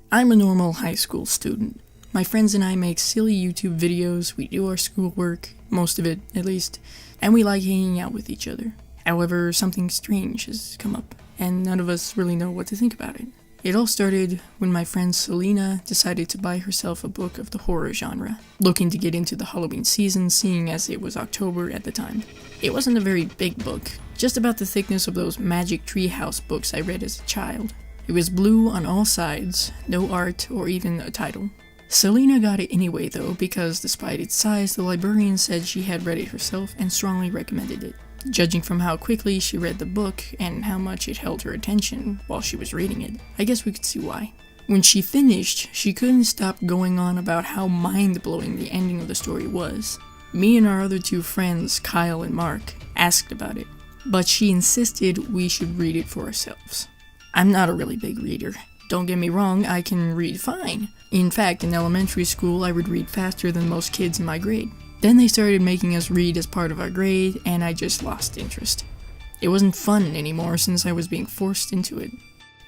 I'm a normal high school student. My friends and I make silly YouTube videos, we do our schoolwork, most of it at least, and we like hanging out with each other. However, something strange has come up, and none of us really know what to think about it. It all started when my friend Selena decided to buy herself a book of the horror genre, looking to get into the Halloween season, seeing as it was October at the time. It wasn't a very big book, just about the thickness of those Magic Treehouse books I read as a child. It was blue on all sides, no art or even a title. Selena got it anyway though, because despite its size, the librarian said she had read it herself and strongly recommended it. Judging from how quickly she read the book and how much it held her attention while she was reading it, I guess we could see why. When she finished, she couldn't stop going on about how mind-blowing the ending of the story was. Me and our other two friends, Kyle and Mark, asked about it, but she insisted we should read it for ourselves. I'm not a really big reader. Don't get me wrong, I can read fine. In fact, in elementary school, I would read faster than most kids in my grade. Then they started making us read as part of our grade, and I just lost interest. It wasn't fun anymore since I was being forced into it.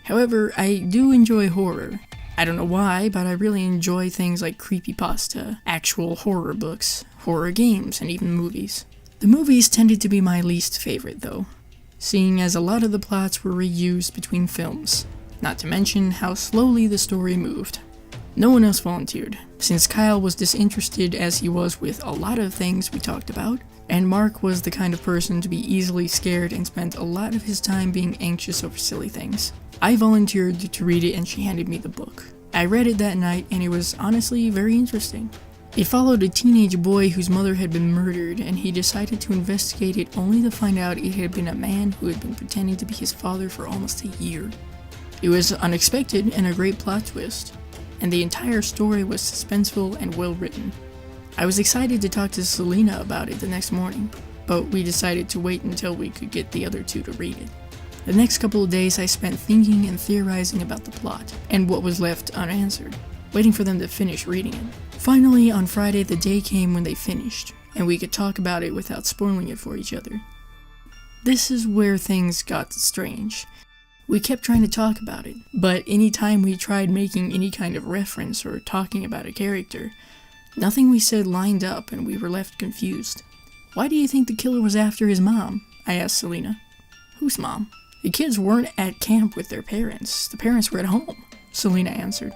However, I do enjoy horror. I don't know why, but I really enjoy things like Creepypasta, actual horror books, horror games, and even movies. The movies tended to be my least favorite though, seeing as a lot of the plots were reused between films, not to mention how slowly the story moved. No one else volunteered, since Kyle was disinterested as he was with a lot of things we talked about, and Mark was the kind of person to be easily scared and spent a lot of his time being anxious over silly things. I volunteered to read it and she handed me the book. I read it that night and it was honestly very interesting. It followed a teenage boy whose mother had been murdered, and he decided to investigate it only to find out it had been a man who had been pretending to be his father for almost a year. It was unexpected and a great plot twist, and the entire story was suspenseful and well written. I was excited to talk to Selena about it the next morning, but we decided to wait until we could get the other two to read it. The next couple of days I spent thinking and theorizing about the plot, and what was left unanswered, waiting for them to finish reading it. Finally, on Friday, the day came when they finished, and we could talk about it without spoiling it for each other. This is where things got strange. We kept trying to talk about it, but anytime we tried making any kind of reference or talking about a character, nothing we said lined up and we were left confused. "Why do you think the killer was after his mom?" I asked Selena. "Whose mom?" "The kids weren't at camp with their parents. The parents were at home," Selena answered.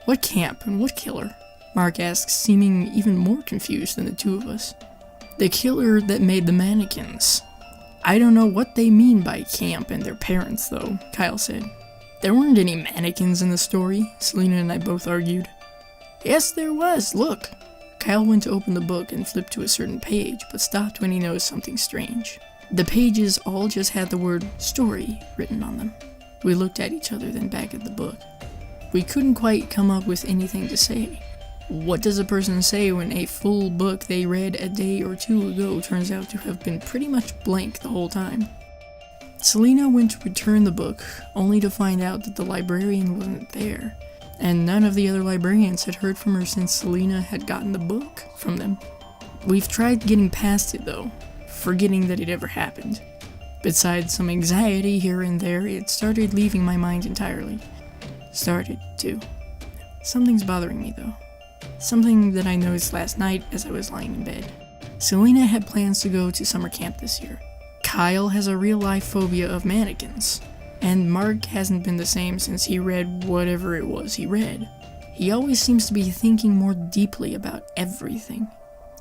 "What camp and what killer?" Mark asked, seeming even more confused than the two of us. "The killer that made the mannequins." "I don't know what they mean by camp and their parents, though," Kyle said. "There weren't any mannequins in the story," Selena and I both argued. "Yes, there was, look." Kyle went to open the book and flipped to a certain page, but stopped when he noticed something strange. The pages all just had the word "story" written on them. We looked at each other, then back at the book. We couldn't quite come up with anything to say. What does a person say when a full book they read a day or two ago turns out to have been pretty much blank the whole time? Selena went to return the book, only to find out that the librarian wasn't there, and none of the other librarians had heard from her since Selena had gotten the book from them. We've tried getting past it though, forgetting that it ever happened. Besides some anxiety here and there, it started leaving my mind entirely. Started to. Something's bothering me though. Something that I noticed last night as I was lying in bed. Selena had plans to go to summer camp this year. Kyle has a real-life phobia of mannequins. And Mark hasn't been the same since he read whatever it was he read. He always seems to be thinking more deeply about everything.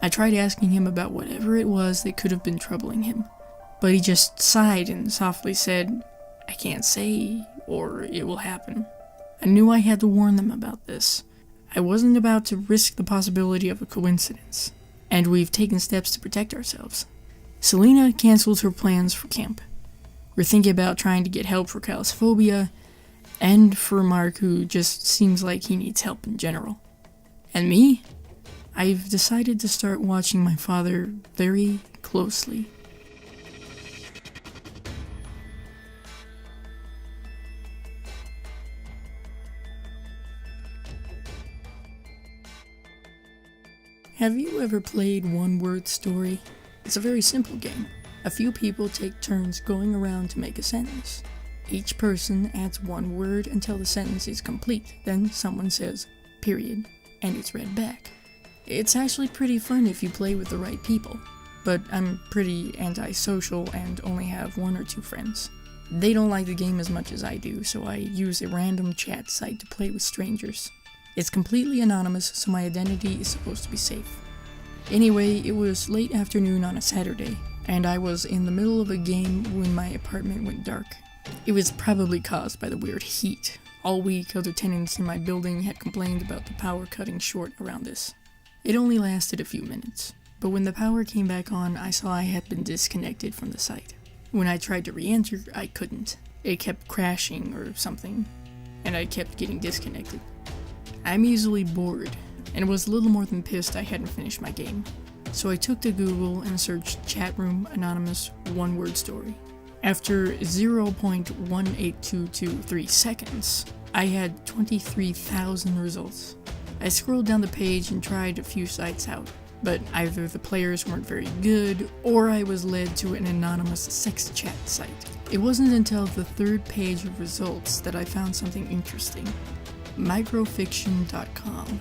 I tried asking him about whatever it was that could have been troubling him, but he just sighed and softly said, "I can't say, or it will happen." I knew I had to warn them about this. I wasn't about to risk the possibility of a coincidence, and we've taken steps to protect ourselves. Selena canceled her plans for camp. We're thinking about trying to get help for Kyle's phobia, and for Mark, who just seems like he needs help in general. And me? I've decided to start watching my father very closely. Have you ever played one-word story? It's a very simple game. A few people take turns going around to make a sentence. Each person adds one word until the sentence is complete, then someone says, period, and it's read back. It's actually pretty fun if you play with the right people, but I'm pretty antisocial and only have 1 or 2 friends. They don't like the game as much as I do, so I use a random chat site to play with strangers. It's completely anonymous, so my identity is supposed to be safe. Anyway, it was late afternoon on a Saturday, and I was in the middle of a game when my apartment went dark. It was probably caused by the weird heat. All week, other tenants in my building had complained about the power cutting short around this. It only lasted a few minutes, but when the power came back on, I saw I had been disconnected from the site. When I tried to re-enter, I couldn't. It kept crashing or something, and I kept getting disconnected. I'm easily bored, and was a little more than pissed I hadn't finished my game. So I took to Google and searched chat room anonymous one-word story. After 0.18223 seconds, I had 23,000 results. I scrolled down the page and tried a few sites out, but either the players weren't very good, or I was led to an anonymous sex chat site. It wasn't until the 3rd page of results that I found something interesting. Microfiction.com.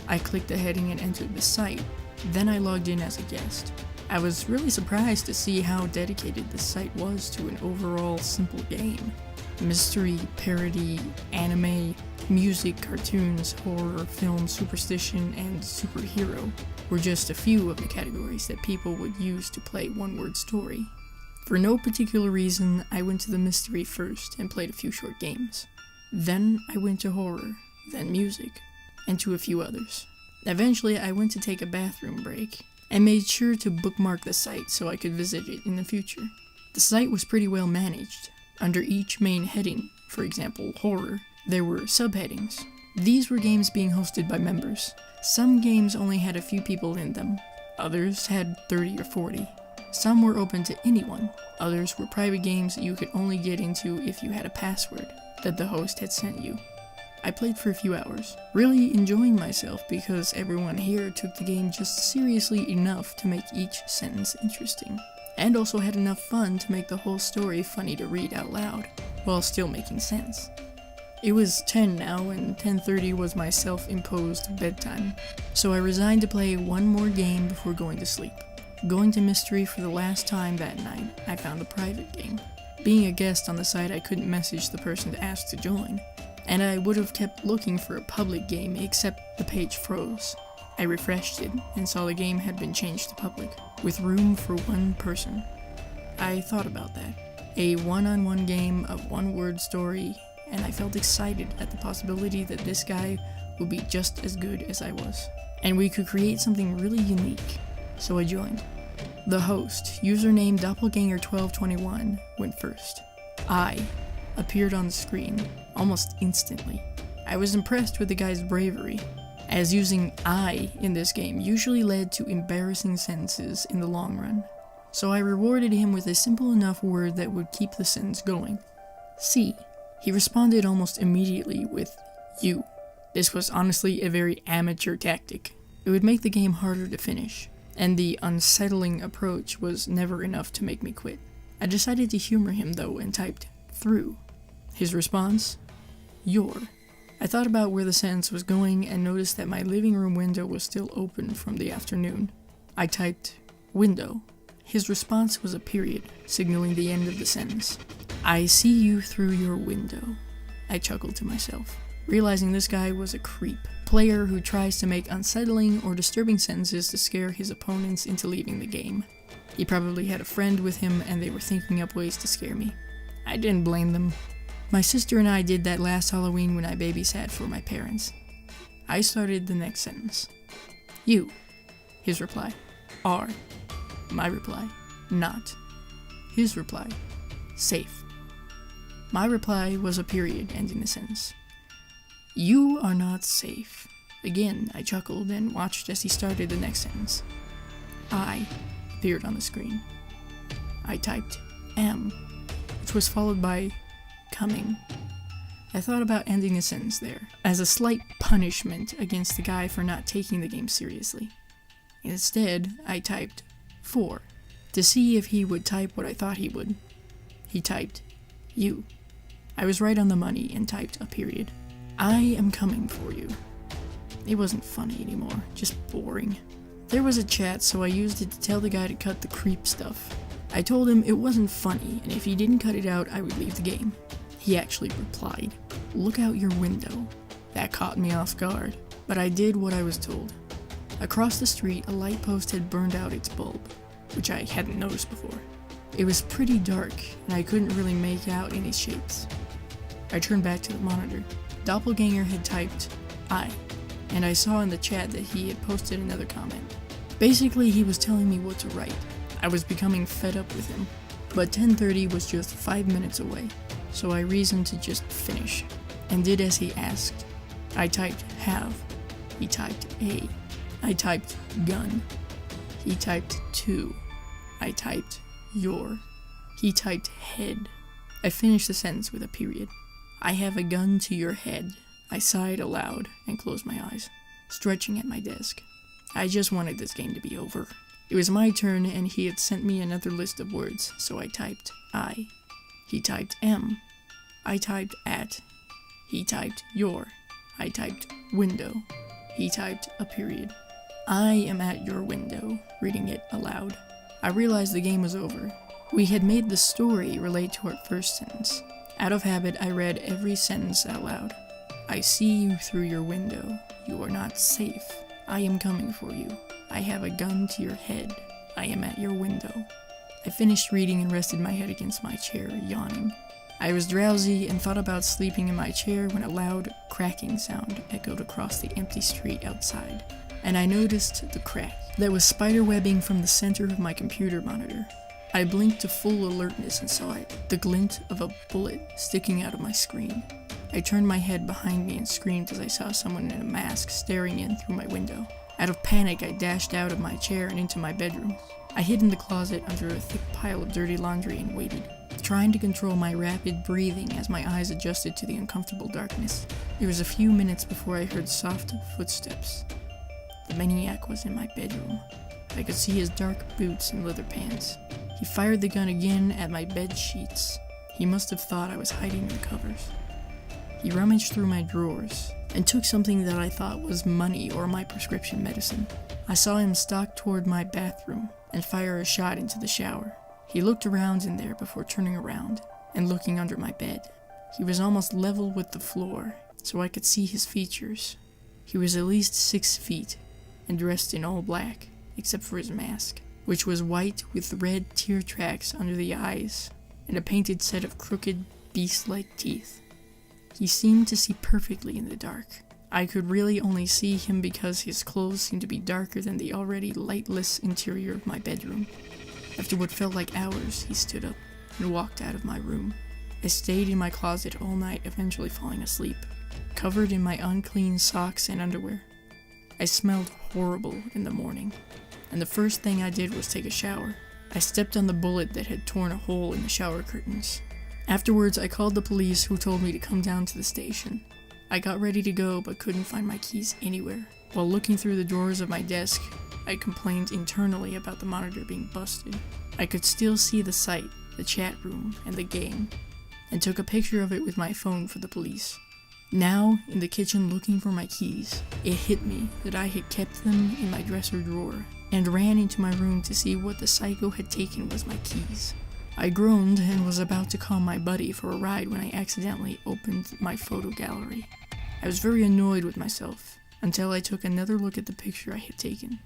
I clicked the heading and entered the site, then I logged in as a guest. I was really surprised to see how dedicated the site was to an overall simple game. Mystery, parody, anime, music, cartoons, horror, film, superstition, and superhero were just a few of the categories that people would use to play one-word story. For no particular reason, I went to the mystery first and played a few short games. Then I went to horror, then music, and to a few others. Eventually, I went to take a bathroom break, and made sure to bookmark the site so I could visit it in the future. The site was pretty well managed. Under each main heading, for example, horror, there were subheadings. These were games being hosted by members. Some games only had a few people in them, others had 30 or 40. Some were open to anyone, others were private games that you could only get into if you had a password that the host had sent you. I played for a few hours, really enjoying myself because everyone here took the game just seriously enough to make each sentence interesting, and also had enough fun to make the whole story funny to read out loud, while still making sense. It was 10 now, and 10:30 was my self-imposed bedtime, so I resigned to play one more game before going to sleep. Going to Mystery for the last time that night, I found a private game. Being a guest on the site, I couldn't message the person to ask to join, and I would have kept looking for a public game except the page froze. I refreshed it and saw the game had been changed to public, with room for 1 person. I thought about that. A one-on-one game of one-word story, and I felt excited at the possibility that this guy would be just as good as I was, and we could create something really unique. So I joined. The host, username Doppelganger1221, went first. I appeared on the screen almost instantly. I was impressed with the guy's bravery, as using I in this game usually led to embarrassing sentences in the long run. So I rewarded him with a simple enough word that would keep the sentence going. C. He responded almost immediately with you. This was honestly a very amateur tactic. It would make the game harder to finish, and the unsettling approach was never enough to make me quit. I decided to humor him though and typed through. His response? Your. I thought about where the sentence was going and noticed that my living room window was still open from the afternoon. I typed window. His response was a period, signaling the end of the sentence. I see you through your window. I chuckled to myself, realizing this guy was a creep, player who tries to make unsettling or disturbing sentences to scare his opponents into leaving the game. He probably had a friend with him and they were thinking up ways to scare me. I didn't blame them. My sister and I did that last Halloween when I babysat for my parents. I started the next sentence. You. His reply. Are. My reply. Not. His reply. Safe. My reply was a period ending the sentence. You are not safe. Again, I chuckled and watched as he started the next sentence. I appeared on the screen. I typed am, which was followed by coming. I thought about ending the sentence there, as a slight punishment against the guy for not taking the game seriously. Instead, I typed 4, to see if he would type what I thought he would. He typed you. I was right on the money and typed a period. I am coming for you. It wasn't funny anymore, just boring. There was a chat, so I used it to tell the guy to cut the creep stuff. I told him it wasn't funny, and if he didn't cut it out, I would leave the game. He actually replied, "Look out your window." That caught me off guard, but I did what I was told. Across the street, a light post had burned out its bulb, which I hadn't noticed before. It was pretty dark, and I couldn't really make out any shapes. I turned back to the monitor. Doppelganger had typed, "I," and I saw in the chat that he had posted another comment. Basically, he was telling me what to write. I was becoming fed up with him, but 10:30 was just 5 minutes away, so I reasoned to just finish, and did as he asked. I typed have. He typed a. I typed gun. He typed to. I typed your. He typed head. I finished the sentence with a period. I have a gun to your head. I sighed aloud and closed my eyes, stretching at my desk. I just wanted this game to be over. It was my turn, and he had sent me another list of words, so I typed I. He typed M. I typed at. He typed your. I typed window. He typed a period. I am at your window, reading it aloud. I realized the game was over. We had made the story relate to our first sentence. Out of habit, I read every sentence out loud. I see you through your window. You are not safe. I am coming for you. I have a gun to your head. I am at your window. I finished reading and rested my head against my chair, yawning. I was drowsy and thought about sleeping in my chair when a loud cracking sound echoed across the empty street outside, and I noticed the crack that was spiderwebbing from the center of my computer monitor. I blinked to full alertness and saw it, the glint of a bullet sticking out of my screen. I turned my head behind me and screamed as I saw someone in a mask staring in through my window. Out of panic, I dashed out of my chair and into my bedroom. I hid in the closet under a thick pile of dirty laundry and waited, trying to control my rapid breathing as my eyes adjusted to the uncomfortable darkness. It was a few minutes before I heard soft footsteps. The maniac was in my bedroom. I could see his dark boots and leather pants. He fired the gun again at my bed sheets. He must have thought I was hiding in the covers. He rummaged through my drawers and took something that I thought was money or my prescription medicine. I saw him stalk toward my bathroom and fire a shot into the shower. He looked around in there before turning around and looking under my bed. He was almost level with the floor, so I could see his features. He was at least 6 feet and dressed in all black, except for his mask, which was white with red tear tracks under the eyes and a painted set of crooked, beast-like teeth. He seemed to see perfectly in the dark. I could really only see him because his clothes seemed to be darker than the already lightless interior of my bedroom. After what felt like hours, he stood up and walked out of my room. I stayed in my closet all night, eventually falling asleep, covered in my unclean socks and underwear. I smelled horrible in the morning, and the first thing I did was take a shower. I stepped on the bullet that had torn a hole in the shower curtains. Afterwards, I called the police, who told me to come down to the station. I got ready to go, but couldn't find my keys anywhere. While looking through the drawers of my desk, I complained internally about the monitor being busted. I could still see the site, the chat room, and the game, and took a picture of it with my phone for the police. Now, in the kitchen looking for my keys, it hit me that I had kept them in my dresser drawer, and ran into my room to see what the psycho had taken was my keys. I groaned and was about to call my buddy for a ride when I accidentally opened my photo gallery. I was very annoyed with myself, until I took another look at the picture I had taken.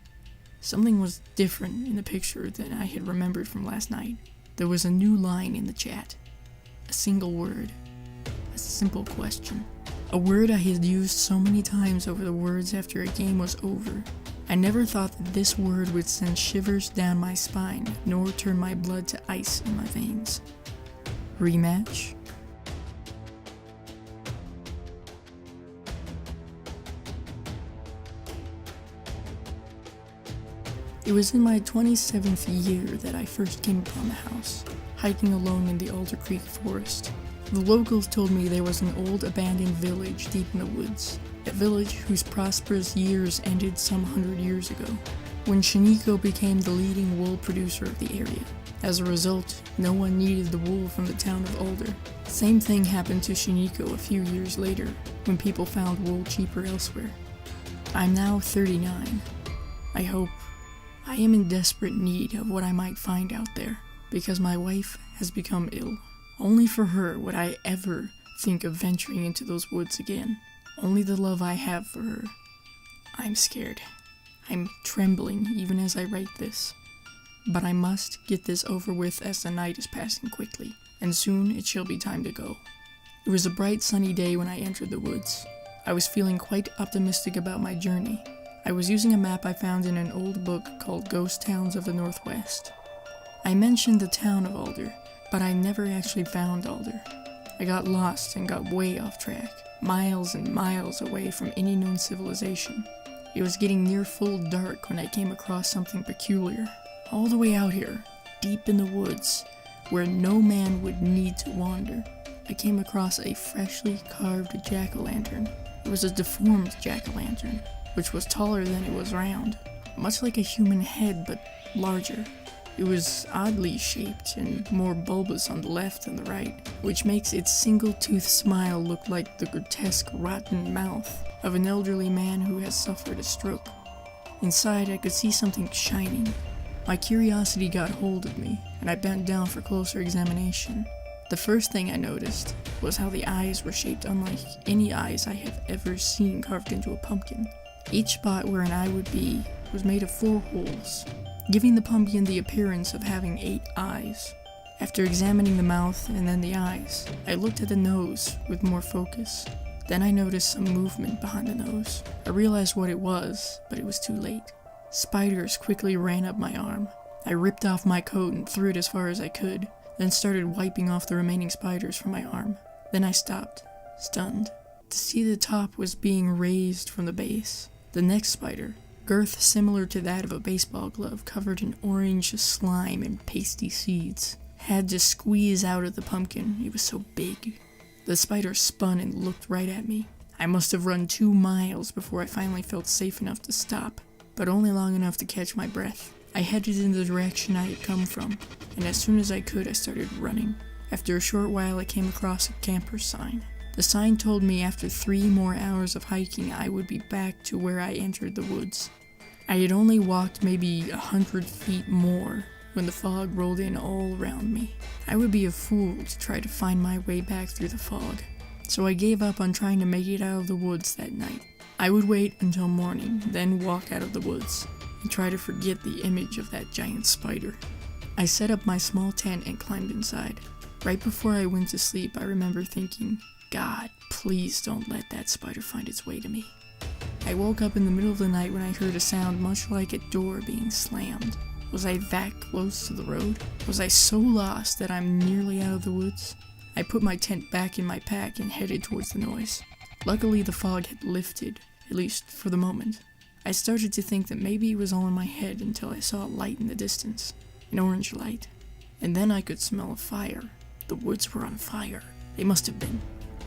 Something was different in the picture than I had remembered from last night. There was a new line in the chat. A single word. A simple question. A word I had used so many times over the words after a game was over. I never thought that this word would send shivers down my spine, nor turn my blood to ice in my veins. Rematch? It was in my 27th year that I first came upon the house, hiking alone in the Alder Creek forest. The locals told me there was an old abandoned village deep in the woods, a village whose prosperous years ended some 100 years ago, when Shiniko became the leading wool producer of the area. As a result, no one needed the wool from the town of Alder. Same thing happened to Shiniko a few years later, when people found wool cheaper elsewhere. I'm now 39. I am in desperate need of what I might find out there, because my wife has become ill. Only for her would I ever think of venturing into those woods again. Only the love I have for her. I'm scared. I'm trembling even as I write this. But I must get this over with as the night is passing quickly, and soon it shall be time to go. It was a bright sunny day when I entered the woods. I was feeling quite optimistic about my journey. I was using a map I found in an old book called Ghost Towns of the Northwest. I mentioned the town of Alder, but I never actually found Alder. I got lost and got way off track, miles and miles away from any known civilization. It was getting near full dark when I came across something peculiar. All the way out here, deep in the woods, where no man would need to wander, I came across a freshly carved jack-o'-lantern. It was a deformed jack-o'-lantern, which was taller than it was round, much like a human head but larger. It was oddly shaped and more bulbous on the left than the right, which makes its single-toothed smile look like the grotesque, rotten mouth of an elderly man who has suffered a stroke. Inside, I could see something shining. My curiosity got hold of me, and I bent down for closer examination. The first thing I noticed was how the eyes were shaped unlike any eyes I have ever seen carved into a pumpkin. Each spot where an eye would be was made of 4 holes, giving the pumpkin the appearance of having 8 eyes. After examining the mouth and then the eyes, I looked at the nose with more focus. Then I noticed some movement behind the nose. I realized what it was, but it was too late. Spiders quickly ran up my arm. I ripped off my coat and threw it as far as I could, then started wiping off the remaining spiders from my arm. Then I stopped, stunned, to see the top was being raised from the base. The next spider, girth similar to that of a baseball glove covered in orange slime and pasty seeds, had to squeeze out of the pumpkin. It was so big. The spider spun and looked right at me. I must have run 2 miles before I finally felt safe enough to stop, but only long enough to catch my breath. I headed in the direction I had come from, and as soon as I could, I started running. After a short while, I came across a camper's sign. The sign told me after 3 more hours of hiking, I would be back to where I entered the woods. I had only walked maybe 100 feet more when the fog rolled in all around me. I would be a fool to try to find my way back through the fog, so I gave up on trying to make it out of the woods that night. I would wait until morning, then walk out of the woods, and try to forget the image of that giant spider. I set up my small tent and climbed inside. Right before I went to sleep, I remember thinking, God, please don't let that spider find its way to me. I woke up in the middle of the night when I heard a sound much like a door being slammed. Was I that close to the road? Was I so lost that I'm nearly out of the woods? I put my tent back in my pack and headed towards the noise. Luckily, the fog had lifted, at least for the moment. I started to think that maybe it was all in my head until I saw a light in the distance, an orange light. And then I could smell a fire. The woods were on fire. They must have been.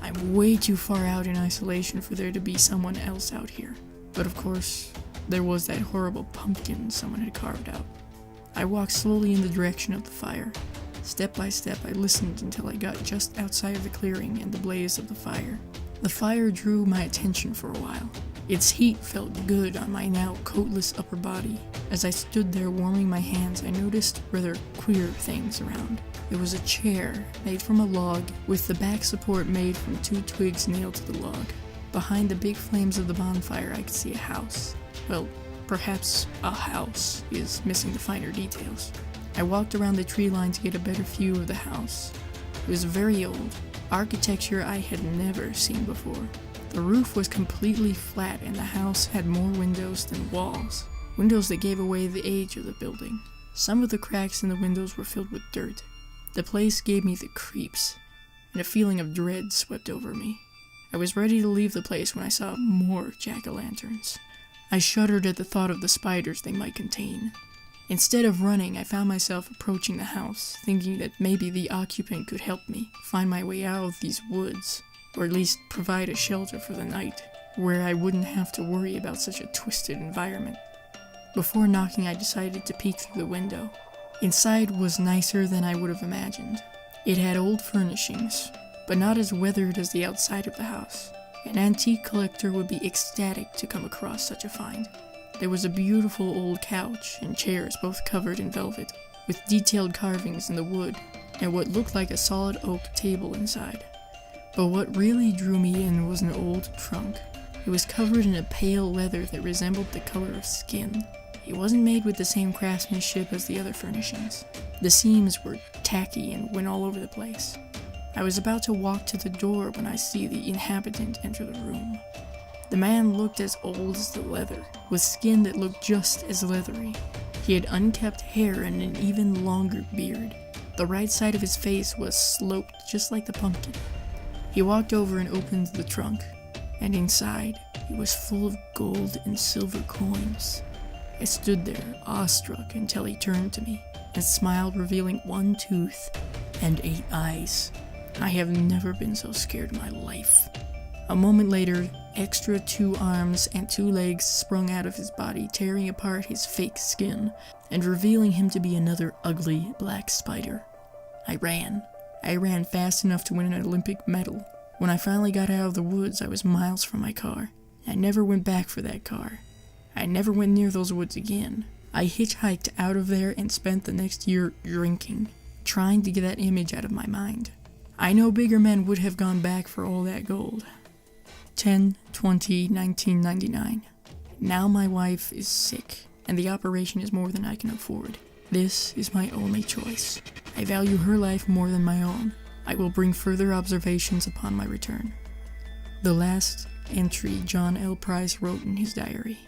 I'm way too far out in isolation for there to be someone else out here. But of course, there was that horrible pumpkin someone had carved out. I walked slowly in the direction of the fire. Step by step, I listened until I got just outside of the clearing and the blaze of the fire. The fire drew my attention for a while. Its heat felt good on my now coatless upper body. As I stood there warming my hands, I noticed rather queer things around. There was a chair made from a log with the back support made from 2 twigs nailed to the log. Behind the big flames of the bonfire, I could see a house. Well, perhaps a house is missing the finer details. I walked around the tree line to get a better view of the house. It was very old, architecture I had never seen before. The roof was completely flat and the house had more windows than walls. Windows that gave away the age of the building. Some of the cracks in the windows were filled with dirt. The place gave me the creeps, and a feeling of dread swept over me. I was ready to leave the place when I saw more jack-o'-lanterns. I shuddered at the thought of the spiders they might contain. Instead of running, I found myself approaching the house, thinking that maybe the occupant could help me find my way out of these woods, or at least provide a shelter for the night, where I wouldn't have to worry about such a twisted environment. Before knocking, I decided to peek through the window. Inside was nicer than I would have imagined. It had old furnishings, but not as weathered as the outside of the house. An antique collector would be ecstatic to come across such a find. There was a beautiful old couch and chairs, both covered in velvet, with detailed carvings in the wood, and what looked like a solid oak table inside. But what really drew me in was an old trunk. It was covered in a pale leather that resembled the color of skin. It wasn't made with the same craftsmanship as the other furnishings. The seams were tacky and went all over the place. I was about to walk to the door when I see the inhabitant enter the room. The man looked as old as the leather, with skin that looked just as leathery. He had unkempt hair and an even longer beard. The right side of his face was sloped just like the pumpkin. He walked over and opened the trunk, and inside, it was full of gold and silver coins. I stood there, awestruck, until he turned to me and smiled, revealing 1 tooth and 8 eyes. I have never been so scared in my life. A moment later, extra 2 arms and 2 legs sprung out of his body, tearing apart his fake skin and revealing him to be another ugly black spider. I ran. I ran fast enough to win an Olympic medal. When I finally got out of the woods, I was miles from my car. I never went back for that car. I never went near those woods again. I hitchhiked out of there and spent the next year drinking, trying to get that image out of my mind. I know bigger men would have gone back for all that gold. 10/20/1999. Now my wife is sick, and the operation is more than I can afford. This is my only choice. I value her life more than my own. I will bring further observations upon my return. The last entry John L. Price wrote in his diary.